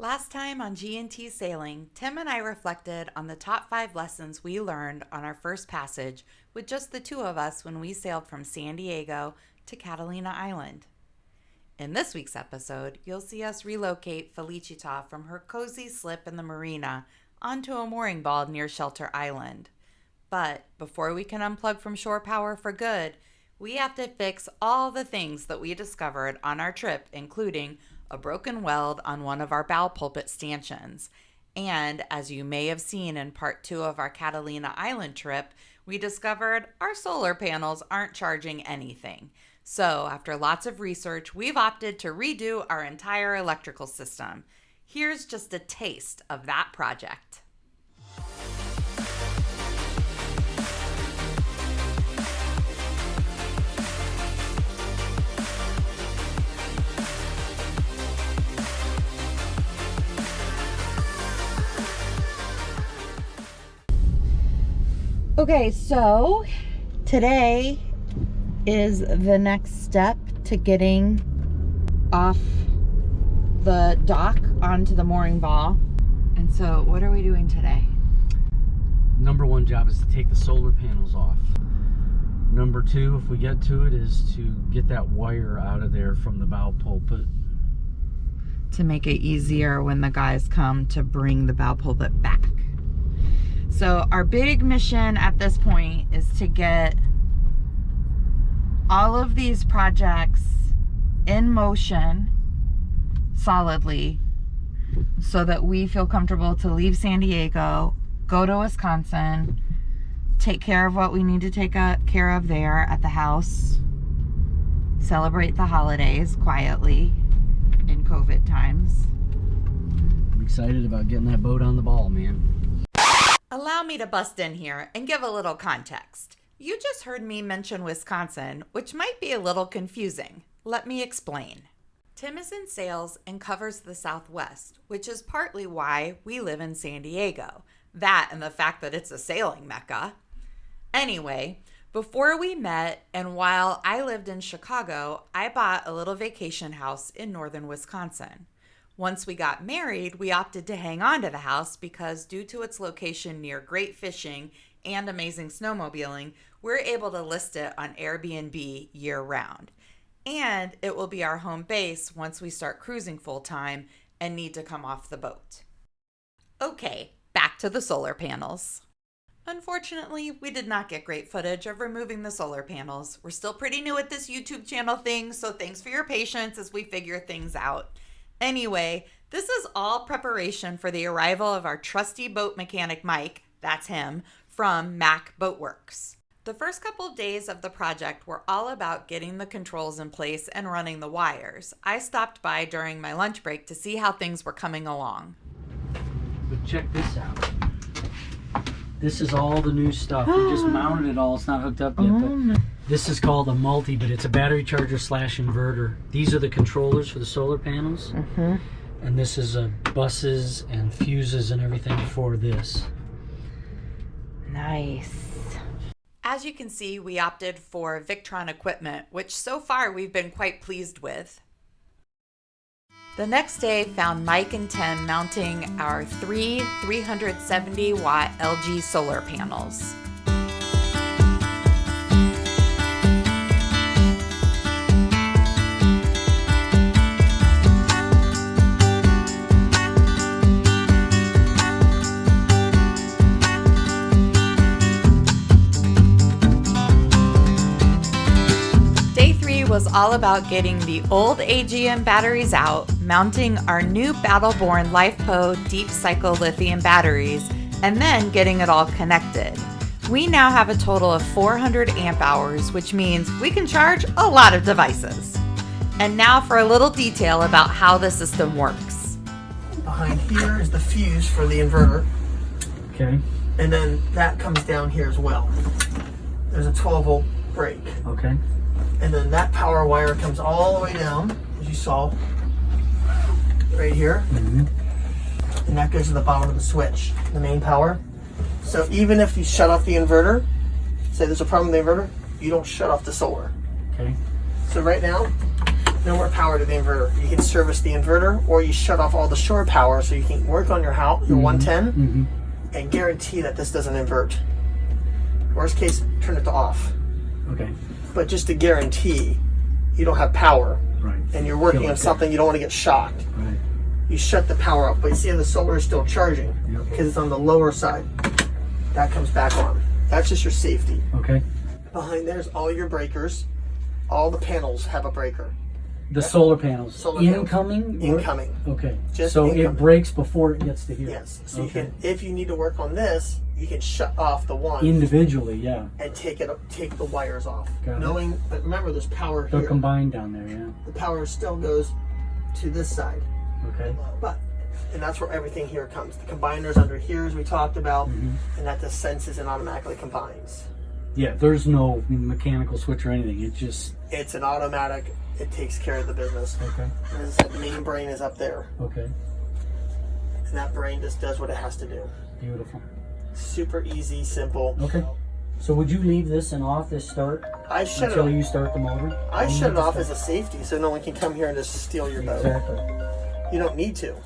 Last time on G&T Sailing, Tim and I reflected on the top 5 lessons we learned on our first passage with just the two of us when we sailed from San Diego to Catalina Island. In this week's episode, you'll see us relocate Felicita from her cozy slip in the marina onto a mooring ball near Shelter Island. But before we can unplug from shore power for good, we have to fix all the things that we discovered on our trip, including a broken weld on one of our bow pulpit stanchions. And as you may have seen in part 2 of our Catalina Island trip, we discovered our solar panels aren't charging anything. So after lots of research, we've opted to redo our entire electrical system. Here's just a taste of that project. Okay, so today is the next step to getting off the dock onto the mooring ball. And so what are we doing today? Number 1 job is to take the solar panels off. Number 2, if we get to it, is to get that wire out of there from the bow pulpit. To make it easier when the guys come to bring the bow pulpit back. So our big mission at this point is to get all of these projects in motion solidly so that we feel comfortable to leave San Diego, go to Wisconsin, take care of what we need to take care of there at the house, celebrate the holidays quietly in COVID times. I'm excited about getting that boat on the ball, man. Allow me to bust in here and give a little context. You just heard me mention Wisconsin, which might be a little confusing. Let me explain. Tim is in sales and covers the Southwest, which is partly why we live in San Diego. That and the fact that it's a sailing mecca. Anyway, before we met and while I lived in Chicago, I bought a little vacation house in northern Wisconsin. Once we got married, we opted to hang on to the house because due to its location near great fishing and amazing snowmobiling, we're able to list it on Airbnb year-round. And it will be our home base once we start cruising full-time and need to come off the boat. Okay, back to the solar panels. Unfortunately, we did not get great footage of removing the solar panels. We're still pretty new at this YouTube channel thing, so thanks for your patience as we figure things out. Anyway, this is all preparation for the arrival of our trusty boat mechanic Mike, that's him, from Mac Boatworks. The first couple of days of the project were all about getting the controls in place and running the wires. I stopped by during my lunch break to see how things were coming along. But check this out. This is all the new stuff. We just mounted it all. It's not hooked up yet, but this is called a multi, but it's a battery charger / inverter. These are the controllers for the solar panels. And this is buses and fuses and everything for this. Nice. As you can see, we opted for Victron equipment, which so far we've been quite pleased with. The next day found Mike and Tim mounting our 3 370-watt LG solar panels. Was all about getting the old AGM batteries out, mounting our new Battleborn LifePo deep cycle lithium batteries, and then getting it all connected. We now have a total of 400 amp hours, which means we can charge a lot of devices. And now for a little detail about how the system works. Behind here is the fuse for the inverter. Okay. And then that comes down here as well. There's a 12 volt break. Okay. And then that power wire comes all the way down, as you saw, right here. And that goes to the bottom of the switch, the main power. So even if you shut off the inverter, say there's a problem with the inverter, you don't shut off the solar. Okay. So right now, no more power to the inverter. You can service the inverter, or you shut off all the shore power so you can work on your house, your 110, and guarantee that this doesn't invert. Worst case, turn it to off. Okay. But just to guarantee you don't have power, Right. and you're working on something, you don't want to get shocked. Right. You shut the power off, but you see the solar is still charging because it's on the lower side. That comes back on. That's just your safety. Okay. Behind there's all your breakers. All the panels have a breaker. The solar panels. Solar incoming? panels. Incoming. Okay. Just so incoming. it breaks before it gets to here. Yes. So okay. you can, if you need to work on this, you can shut off the one individually, yeah, and take the wires off. Got Knowing, but remember, there's power They're here. combined down there, yeah. The power still goes to this side. Okay. And that's where everything here comes. The combiner's under here, as we talked about, and that just senses and automatically combines. Yeah, there's no mechanical switch or anything. It just... It's an automatic. It takes care of the business. Okay. And as I said, the main brain is up there. Okay. And that brain just does what it has to do. Beautiful. Super easy, simple. Okay. So would you leave this and off this start I shut until it off. you start the motor? I shut it off as a safety so no one can come here and just steal your boat. Exactly. You don't need to.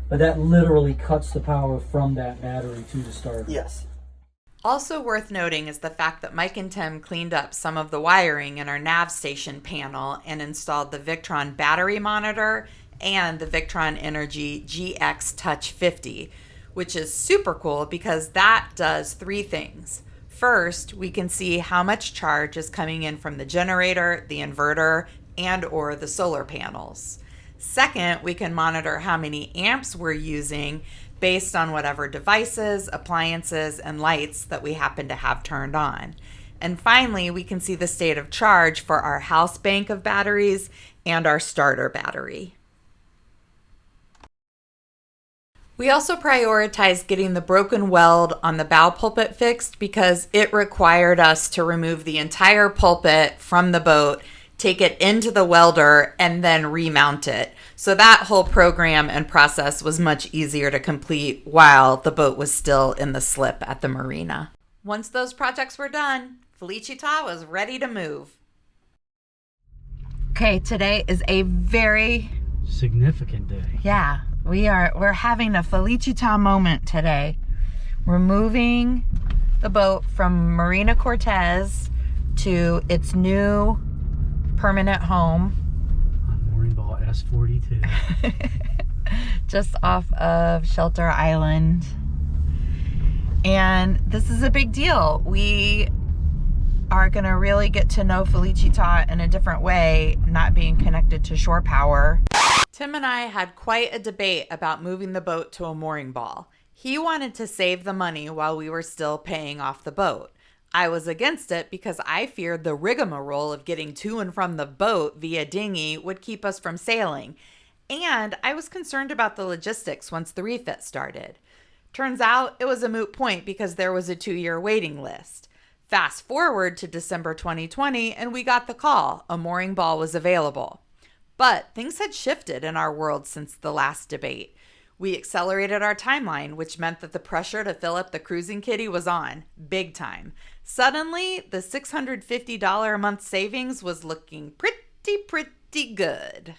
But that literally cuts the power from that battery to the starter. Yes. Also worth noting is the fact that Mike and Tim cleaned up some of the wiring in our nav station panel and installed the Victron battery monitor and the Victron Energy GX Touch 50, which is super cool because that does three things. First, we can see how much charge is coming in from the generator, the inverter, and or the solar panels. Second, we can monitor how many amps we're using based on whatever devices, appliances, and lights that we happen to have turned on. And finally, we can see the state of charge for our house bank of batteries and our starter battery. We also prioritized getting the broken weld on the bow pulpit fixed because it required us to remove the entire pulpit from the boat, take it into the welder, and then remount it. So that whole program and process was much easier to complete while the boat was still in the slip at the marina. Once those projects were done, Felicita was ready to move. Okay, today is a very significant day. Yeah, we're having a Felicita moment today. We're moving the boat from Marina Cortez to its new permanent home. On mooring ball S42. Just off of Shelter Island. And this is a big deal. We are going to really get to know Felicita in a different way, not being connected to shore power. Tim and I had quite a debate about moving the boat to a mooring ball. He wanted to save the money while we were still paying off the boat. I was against it because I feared the rigmarole of getting to and from the boat via dinghy would keep us from sailing. And I was concerned about the logistics once the refit started. Turns out it was a moot point because there was a 2-year waiting list. Fast forward to December 2020 and we got the call. A mooring ball was available. But things had shifted in our world since the last debate. We accelerated our timeline, which meant that the pressure to fill up the cruising kitty was on, big time. Suddenly, the $650 a month savings was looking pretty good.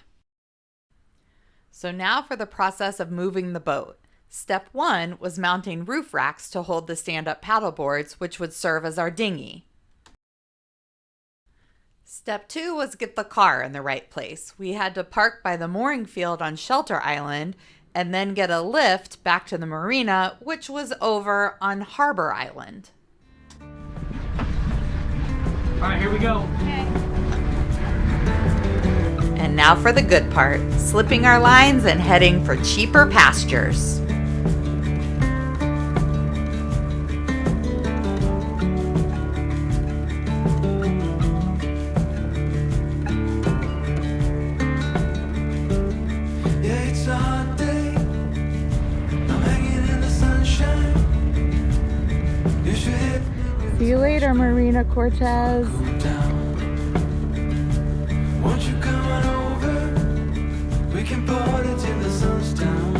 So now for the process of moving the boat. Step 1 was mounting roof racks to hold the stand-up paddle boards, which would serve as our dinghy. Step 2 was get the car in the right place. We had to park by the mooring field on Shelter Island and then get a lift back to the marina, which was over on Harbor Island. All right, here we go. Okay. And now for the good part, slipping our lines and heading for cheaper pastures. See you later, Marina Cortez. Won't you come on over? We can party till the sun's down.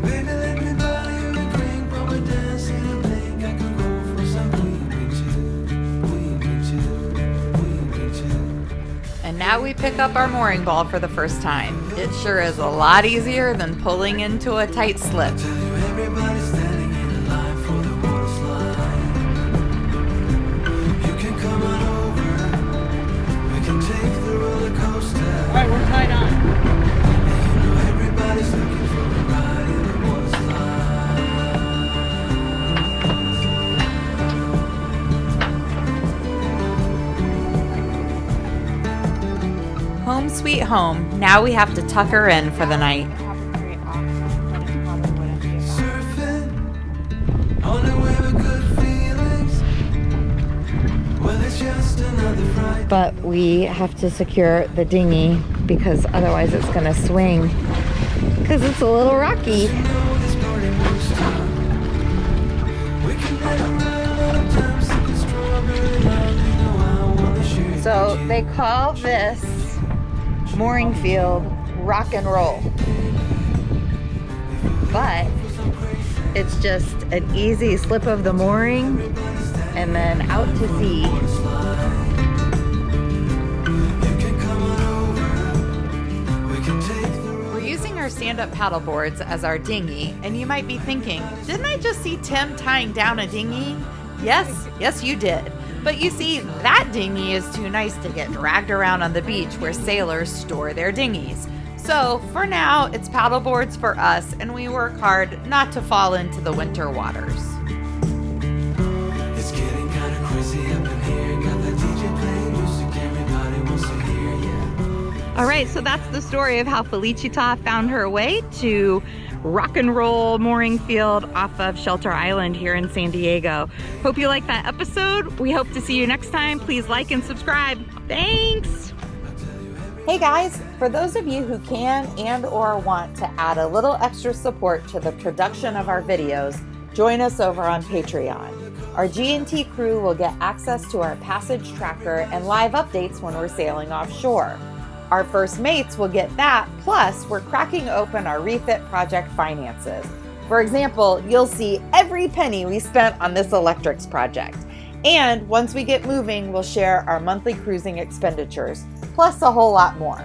Baby, let me buy you a drink while we're dancing and think I can go for some queen too. Now we pick up our mooring ball for the first time. It sure is a lot easier than pulling into a tight slip. Everybody's standing in a line for the water slide. You can come on over. We can take the roller coaster. All right, we're tied on. You know everybody's looking for a ride in the water slide. Home sweet home. Now we have to tuck her in for the night. Surfing on the wave of good feelings. Well, it's just another Friday. But we have to secure the dinghy because otherwise it's going to swing because it's a little rocky. You know this party won't stop. We can let around all the time, sipping strawberry lime. You know I wanna share it So with you. they call this mooring field rock and roll. But it's just an easy slip of the mooring and then out to sea. You can come on over. We can take the road. We're using our stand-up paddle boards as our dinghy, and you might be thinking, didn't I just see Tim tying down a dinghy? Yes, you did. But you see, that dinghy is too nice to get dragged around on the beach where sailors store their dinghies. So for now, it's paddle boards for us, and we work hard not to fall into the winter waters. It's getting kind of crazy up in here. Got the DJ playing music. Everybody wants to hear, yeah. All right, so that's the story of how Felicita found her way to rock and roll mooring field off of Shelter Island here in San Diego. Hope you liked that episode. We hope to see you next time. Please like and subscribe. Thanks. Hey guys, for those of you who can and or want to add a little extra support to the production of our videos, join us over on Patreon. Our G&T crew will get access to our passage tracker and live updates when we're sailing offshore. Our first mates will get that, plus we're cracking open our refit project finances. For example, you'll see every penny we spent on this electrics project. And once we get moving, we'll share our monthly cruising expenditures, plus a whole lot more.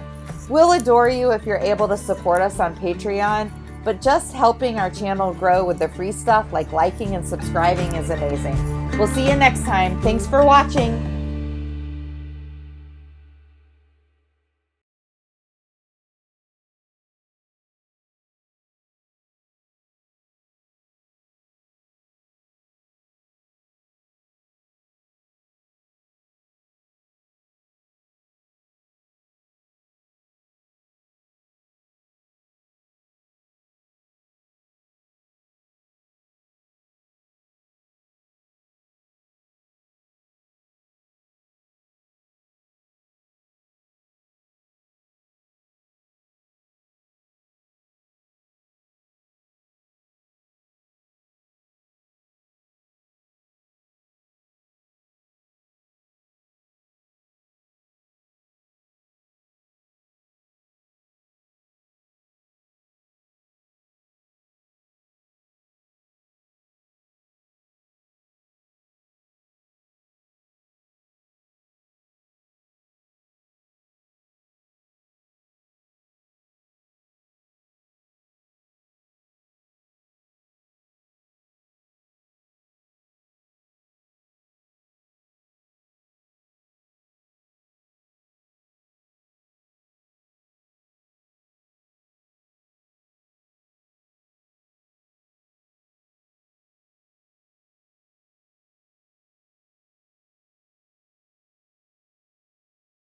We'll adore you if you're able to support us on Patreon, but just helping our channel grow with the free stuff like liking and subscribing is amazing. We'll see you next time. Thanks for watching.